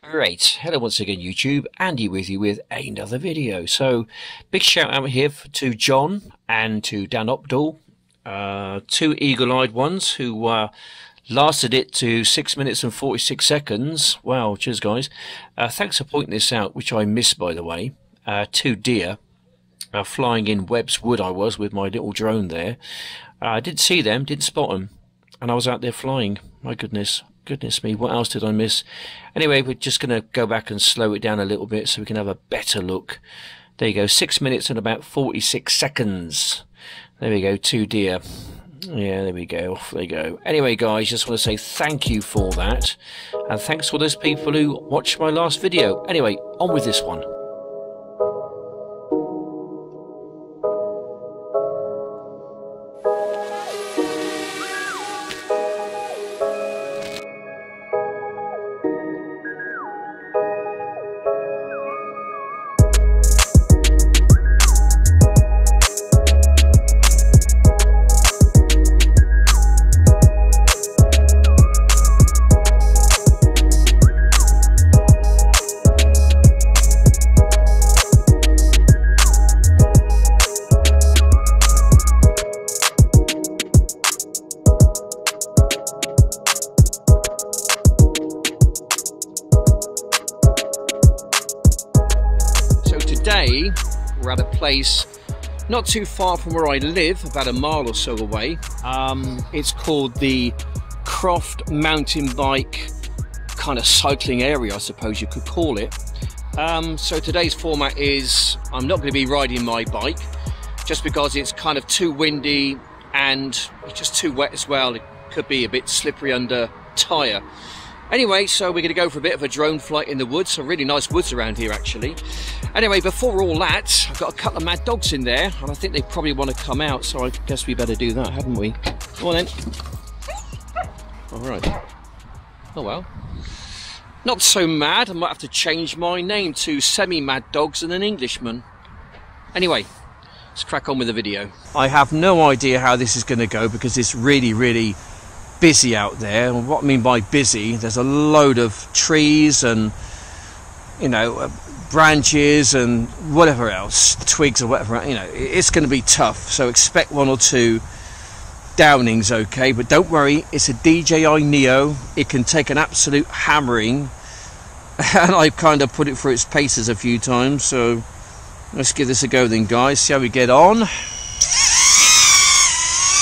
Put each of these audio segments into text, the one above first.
Great, hello once again YouTube, Andy with you with another video. So big shout out here to John and to Dan Opdahl, two eagle-eyed ones who lasted it to 6 minutes and 46 seconds. Wow, cheers guys. Thanks for pointing this out, which I missed by the way. Two deer flying in Webb's Wood I was with my little drone there. I didn't see them, didn't spot them, and I was out there flying. My goodness me, what else did I miss? Anyway, we're just going to go back and slow it down a little bit so we can have a better look. There you go, 6 minutes and about 46 seconds. There we go, two deer. Yeah, there we go, off they go. Anyway guys, just want to say thank you for that, and thanks for those people who watched my last video. Anyway, on with this one. Today we're at a place not too far from where I live, about a mile or so away. It's called the Croft mountain bike kind of cycling area, I suppose you could call it. So today's format is I'm not going to be riding my bike just because it's kind of too windy and it's just too wet as well. It could be a bit slippery under tyre. Anyway, so we're going to go for a bit of a drone flight in the woods. Some really nice woods around here, actually. Anyway, before all that, I've got a couple of mad dogs in there, and I think they probably want to come out, so I guess we better do that, haven't we? Come on then. All right. Oh well. Not so mad. I might have to change my name to Semi-Mad Dogs and an Englishman. Anyway, let's crack on with the video. I have no idea how this is going to go because it's really busy out there. And what I mean by busy, there's a load of trees and, you know, branches and whatever else, twigs or whatever, you know, it's going to be tough. So expect one or two downings, okay? But don't worry, it's a DJI NEO. It can take an absolute hammering, and I've kind of put it through its paces a few times. So let's give this a go then, guys. See how we get on. Okay,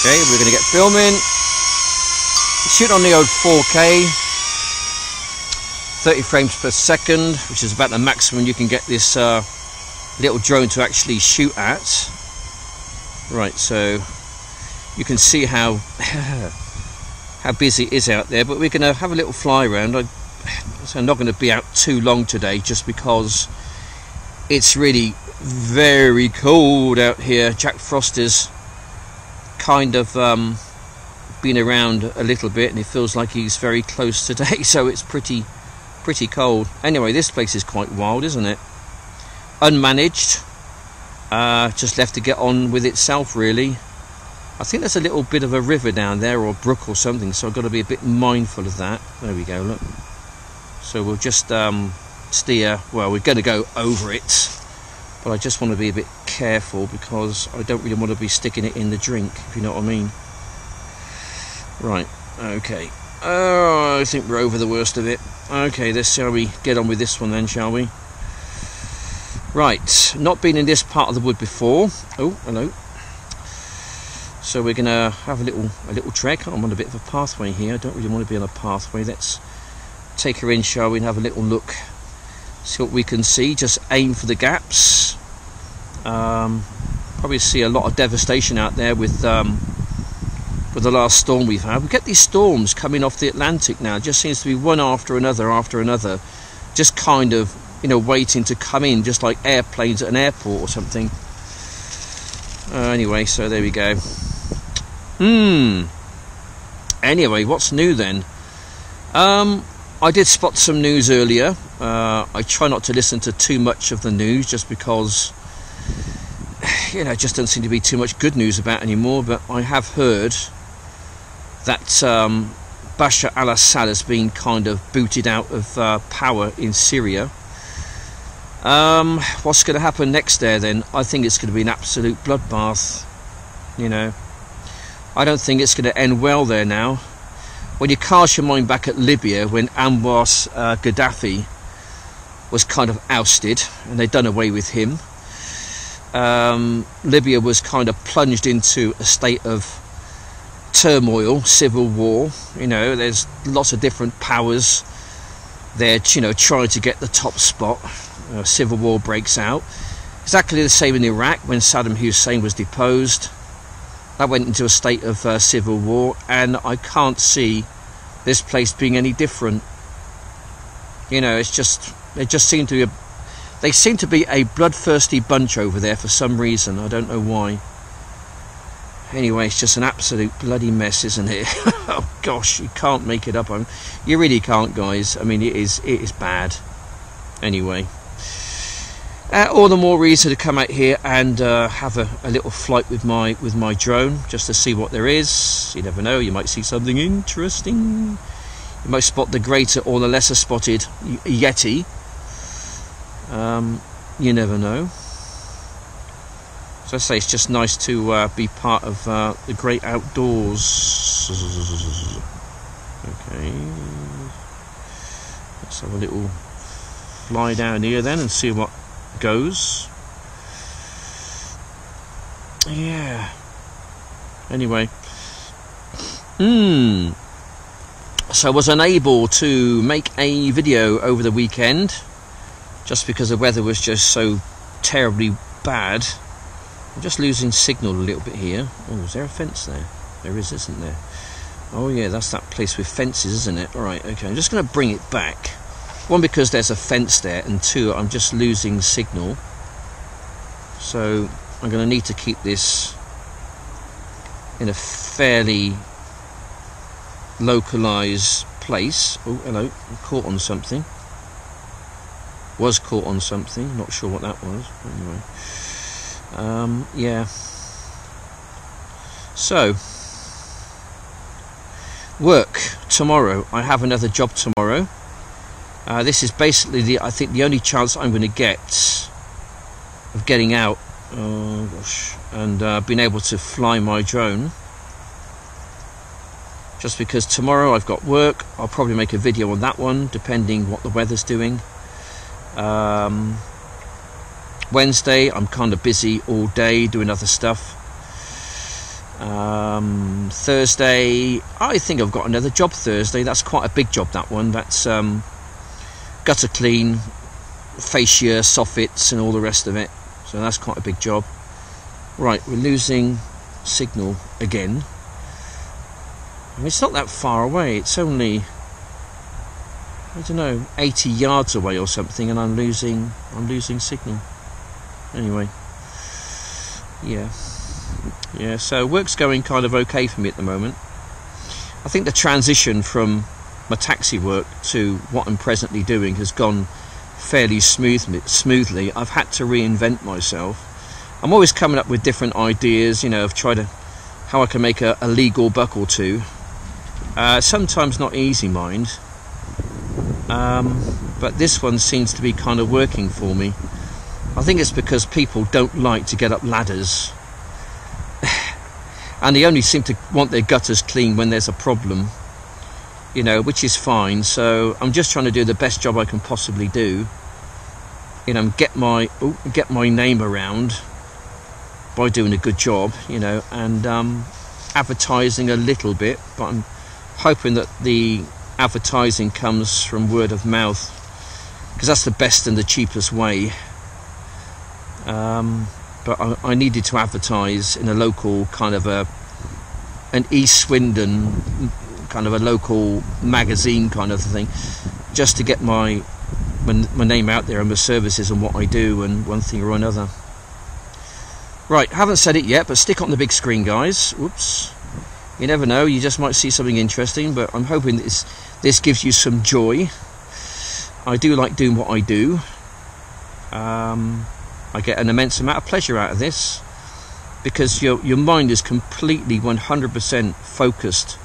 we're going to get filming. Shoot on the old 4K, 30 frames per second, which is about the maximum you can get this little drone to actually shoot at. Right, so you can see how how busy it is out there, but we're going to have a little fly around. So I'm not going to be out too long today just because it's really very cold out here. Jack Frost is kind of been around a little bit and it feels like he's very close today, so it's pretty cold. Anyway, this place is quite wild, isn't it? Unmanaged, just left to get on with itself really. I think there's a little bit of a river down there, or a brook or something, so I've got to be a bit mindful of that. There we go, look. So we'll just steer, well, we're going to go over it, but I just want to be a bit careful because I don't really want to be sticking it in the drink, if you know what I mean. Right, okay. Oh, I think we're over the worst of it. Okay, let's shall we get on with this one then, shall we? Right, not been in this part of the wood before. Oh, hello. So we're gonna have a little trek. I'm on a bit of a pathway here. I don't really want to be on a pathway. Let's take her in, shall we, and have a little look. See what we can see. Just aim for the gaps. Probably see a lot of devastation out there with the last storm we've had. We get these storms coming off the Atlantic now. It just seems to be one after another, just kind of, you know, waiting to come in, just like airplanes at an airport or something. Anyway, so there we go. Anyway, what's new then? I did spot some news earlier. I try not to listen to too much of the news just because, you know, it just doesn't seem to be too much good news about anymore. But I have heard that Bashar al-Assad has been kind of booted out of power in Syria. What's going to happen next there then? I think it's going to be an absolute bloodbath, you know. I don't think it's going to end well there now. When you cast your mind back at Libya, when Anwar Gaddafi was kind of ousted and they'd done away with him, Libya was kind of plunged into a state of turmoil, civil war. You know, there's lots of different powers there, you know, trying to get the top spot. Civil war breaks out. Exactly the same in Iraq when Saddam Hussein was deposed. That went into a state of civil war, and I can't see this place being any different. You know, it's just, they seem to be a bloodthirsty bunch over there for some reason. I don't know why. Anyway, it's just an absolute bloody mess, isn't it? Oh gosh, you can't make it up. You really can't, guys. I mean, it is bad. Anyway, all the more reason to come out here and have a little flight with my drone, just to see what there is. You never know, you might see something interesting. You might spot the greater or the lesser spotted Yeti. You never know. So I say, it's just nice to be part of the great outdoors. Okay, let's have a little fly down here then and see what goes. Yeah. Anyway, so I was unable to make a video over the weekend just because the weather was just so terribly bad. I'm just losing signal a little bit here. Oh, is there a fence there? There is, isn't there? Oh yeah, that's that place with fences, isn't it? Alright, okay, I'm just going to bring it back. One, because there's a fence there, and two, I'm just losing signal. So I'm going to need to keep this in a fairly localized place. Oh, hello, I'm caught on something. Was caught on something, not sure what that was. Anyway. Yeah. So, work tomorrow. I have another job tomorrow. This is basically I think the only chance I'm going to get of getting out, oh gosh, and being able to fly my drone. Just because tomorrow I've got work. I'll probably make a video on that one, depending what the weather's doing. Wednesday I'm kind of busy all day doing other stuff. Thursday I think I've got another job Thursday. That's quite a big job, that one. That's gutter clean, fascia, soffits and all the rest of it. So that's quite a big job. Right, we're losing signal again. I mean, it's not that far away. It's only, I don't know, 80 yards away or something, and I'm losing signal. Anyway, yeah, so work's going kind of okay for me at the moment. I think the transition from my taxi work to what I'm presently doing has gone fairly smoothly. I've had to reinvent myself. I'm always coming up with different ideas, you know, of how I can make a legal buck or two. Sometimes not easy, mind, but this one seems to be kind of working for me. I think it's because people don't like to get up ladders and they only seem to want their gutters clean when there's a problem, you know, which is fine. So I'm just trying to do the best job I can possibly do, you know, get my name around by doing a good job, you know, and advertising a little bit, but I'm hoping that the advertising comes from word of mouth, because that's the best and the cheapest way. But I needed to advertise in a local kind of an East Swindon kind of a local magazine kind of thing, just to get my name out there and my services and what I do and one thing or another. Right, haven't said it yet, but stick on the big screen, guys. Whoops. You never know, you just might see something interesting, but I'm hoping this gives you some joy. I do like doing what I do. I get an immense amount of pleasure out of this, because your mind is completely 100% focused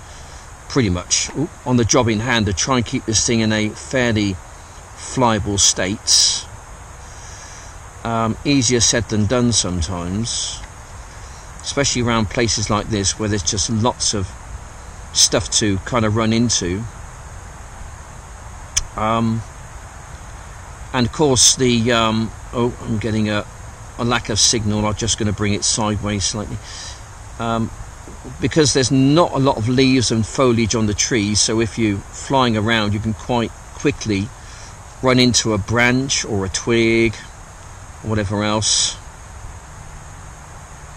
pretty much on the job in hand to try and keep this thing in a fairly flyable state. Easier said than done sometimes, especially around places like this where there's just lots of stuff to kind of run into. And of course the oh, I'm getting a lack of signal. I'm just going to bring it sideways slightly, because there's not a lot of leaves and foliage on the trees, so if you're flying around you can quite quickly run into a branch or a twig or whatever else,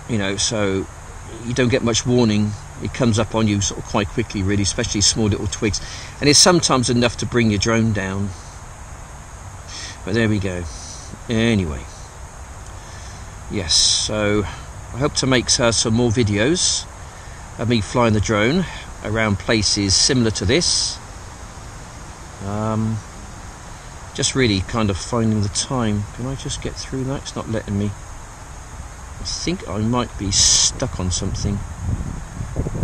you know, so you don't get much warning. It comes up on you sort of quite quickly, really, especially small little twigs, and it's sometimes enough to bring your drone down. But there we go. Anyway, yes, so I hope to make some more videos of me flying the drone around places similar to this. Just really kind of finding the time. Can I just get through that? It's not letting me. I think I might be stuck on something.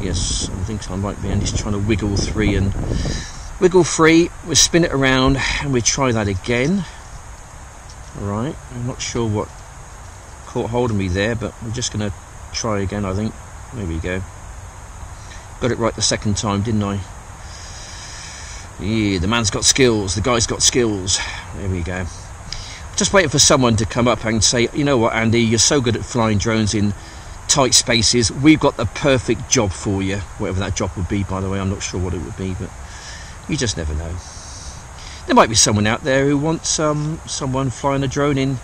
Yes, I think I might be, and it's trying to wiggle free. We'll spin it around and we'll try that again. Alright, I'm not sure what caught hold of me there, but we're just going to try again, I think. There we go. Got it right the second time, didn't I? Yeah, the man's got skills, the guy's got skills. There we go. Just waiting for someone to come up and say, you know what, Andy, you're so good at flying drones in tight spaces, we've got the perfect job for you. Whatever that job would be, by the way, I'm not sure what it would be, but you just never know. There might be someone out there who wants someone flying a drone in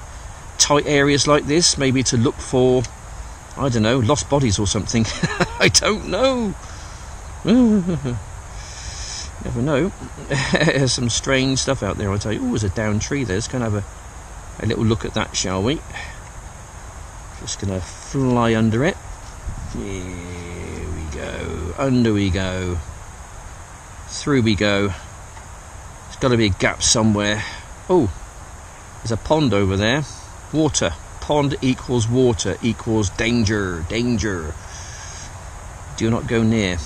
tight areas like this, maybe to look for, I don't know, lost bodies or something. I don't know. Never know. There's some strange stuff out there, I tell you. Oh, there's a down tree there. Let's go and have a little look at that, shall we? Just going to fly under it. Here we go. Under we go. Through we go. There's got to be a gap somewhere. Oh, there's a pond over there. Water. Pond equals water equals danger. Danger. Do not go near.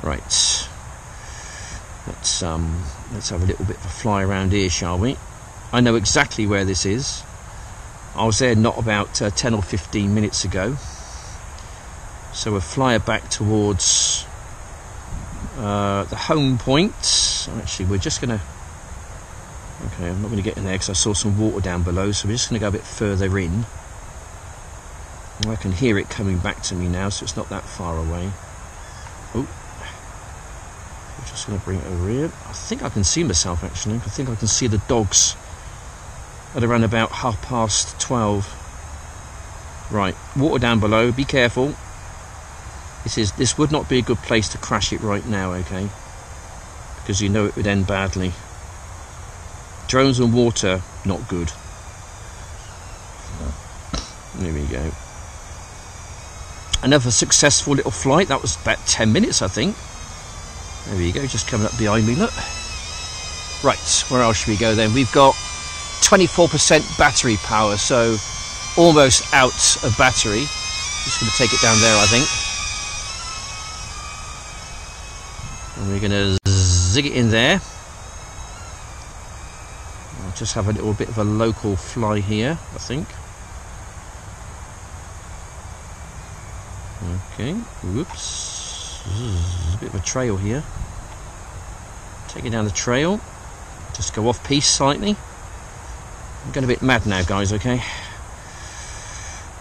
Right. Let's have a little bit of a fly around here, shall we? I know exactly where this is. I was there not about 10 or 15 minutes ago. So we'll fly back towards the home point. Actually, we're just going to... Okay, I'm not going to get in there because I saw some water down below, so we're just going to go a bit further in. And I can hear it coming back to me now, so it's not that far away. Oh. I'm just going to bring it over here. I think I can see myself, actually. I think I can see the dogs at around about 12:30. Right, water down below, be careful. This would not be a good place to crash it right now, okay? Because you know it would end badly. Drones and water, not good. There we go. Another successful little flight. That was about 10 minutes, I think. There we go, just coming up behind me, look. Right, where else should we go then? We've got 24% battery power, so almost out of battery. Just going to take it down there, I think. And we're going to zig it in there. I'll just have a little bit of a local fly here, I think. Okay, whoops. There's a bit of a trail here. Take it down the trail. Just go off piste slightly. I'm going a bit mad now, guys, okay?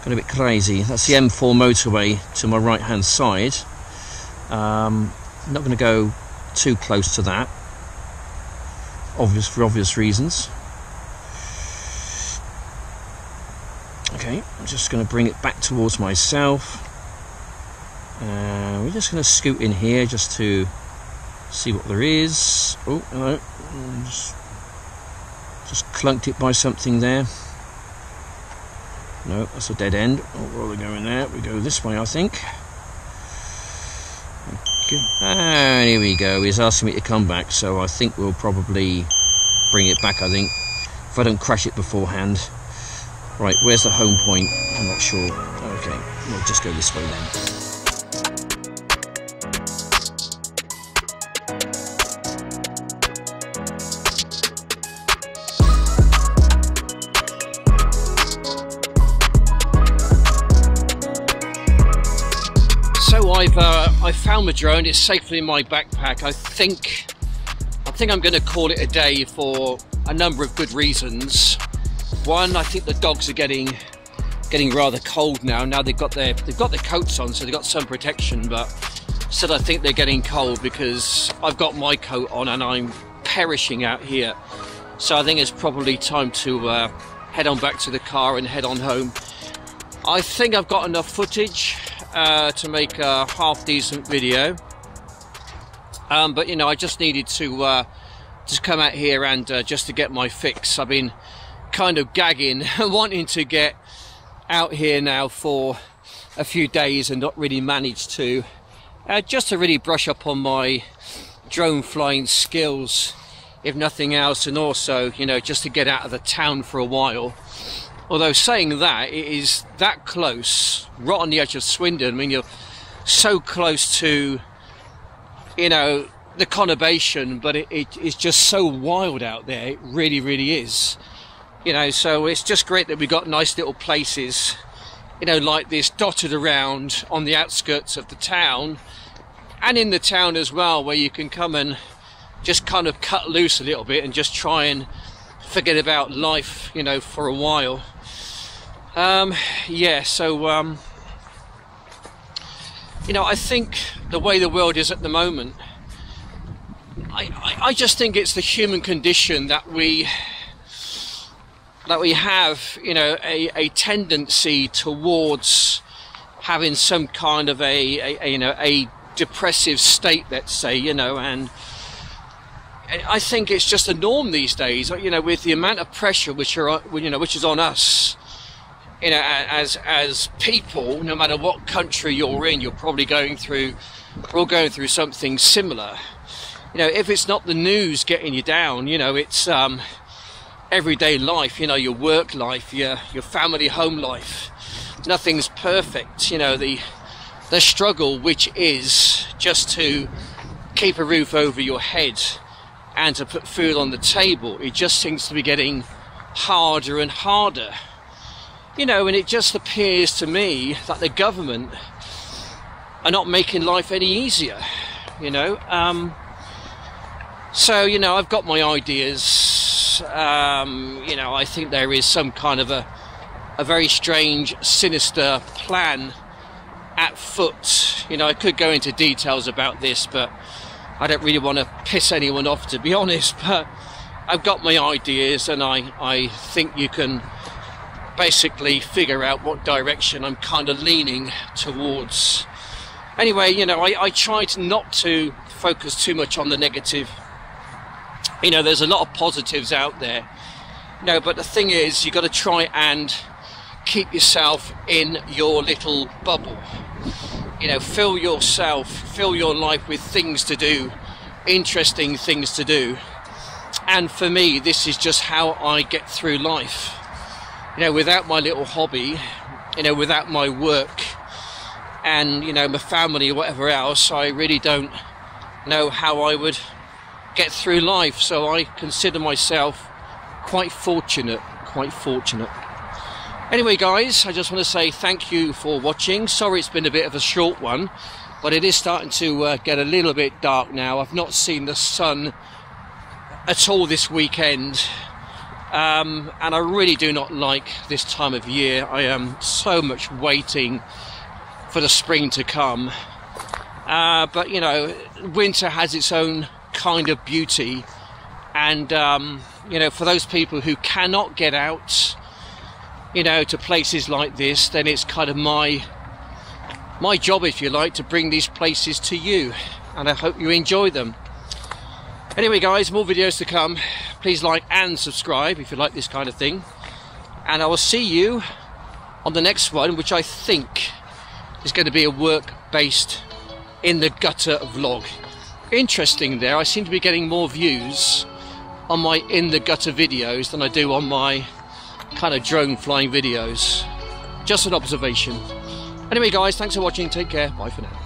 Got a bit crazy. That's the M4 motorway to my right hand side. I'm not going to go too close to that, for obvious reasons. Okay, I'm just going to bring it back towards myself. We're just going to scoot in here just to see what there is. Oh, hello. Just clunked it by something there. No, that's a dead end. Oh, we're all going there. We go this way, I think. Okay. Ah, here we go. He's asking me to come back, so I think we'll probably bring it back, I think, if I don't crash it beforehand. Right, where's the home point? I'm not sure. Okay, we'll just go this way then. I found my drone. It's safely in my backpack. I think I'm going to call it a day for a number of good reasons. One, I think the dogs are getting rather cold now. Now they've got their coats on, so they've got some protection, but still I think they're getting cold because I've got my coat on and I'm perishing out here. So I think it's probably time to head on back to the car and head on home. I think I've got enough footage to make a half decent video, but you know, I just needed to just come out here and just to get my fix. I've been kind of gagging wanting to get out here now for a few days and not really managed to, just to really brush up on my drone flying skills, if nothing else, and also, you know, just to get out of the town for a while. Although saying that, it is that close, right on the edge of Swindon. I mean, you're so close to, you know, the conurbation, but it is just so wild out there. It really, really is. You know, so it's just great that we've got nice little places, you know, like this dotted around on the outskirts of the town and in the town as well, where you can come and just kind of cut loose a little bit and just try and forget about life, you know, for a while. Yeah, so you know, I think the way the world is at the moment, I just think it's the human condition that we have, you know, a tendency towards having some kind of a depressive state, let's say, you know, and I think it's just a norm these days, you know, with the amount of pressure which is on us, you know, as people. No matter what country you're in, you're probably we're all going through something similar. You know, if it's not the news getting you down, you know, it's everyday life, you know, your work life, your family home life. Nothing's perfect, you know, the struggle which is just to keep a roof over your head and to put food on the table, it just seems to be getting harder and harder. You know, and it just appears to me that the government are not making life any easier, you know. So, you know, I've got my ideas. You know, I think there is some kind of a very strange, sinister plan at foot. You know, I could go into details about this, but I don't really want to piss anyone off, to be honest. But I've got my ideas, and I think you can basically figure out what direction I'm kind of leaning towards. Anyway, you know, I tried not to focus too much on the negative. You know, there's a lot of positives out there. You know, but the thing is, you've got to try and keep yourself in your little bubble. You know, fill your life with things to do, interesting things to do. And for me, this is just how I get through life. You know, without my little hobby, you know, without my work and, you know, my family or whatever else, I really don't know how I would get through life. So I consider myself quite fortunate. Anyway, guys, I just want to say thank you for watching. Sorry it's been a bit of a short one, but it is starting to get a little bit dark now. I've not seen the sun at all this weekend, and I really do not like this time of year. I am so much waiting for the spring to come, but you know, winter has its own kind of beauty, and you know, for those people who cannot get out, you know, to places like this, then it's kind of my job, if you like, to bring these places to you, and I hope you enjoy them. Anyway, guys, more videos to come. Please like and subscribe if you like this kind of thing, and I will see you on the next one, which I think is going to be a work-based in the gutter vlog. Interesting there, I seem to be getting more views on my in the gutter videos than I do on my kind of drone flying videos. Just an observation. Anyway, guys, thanks for watching. Take care. Bye for now.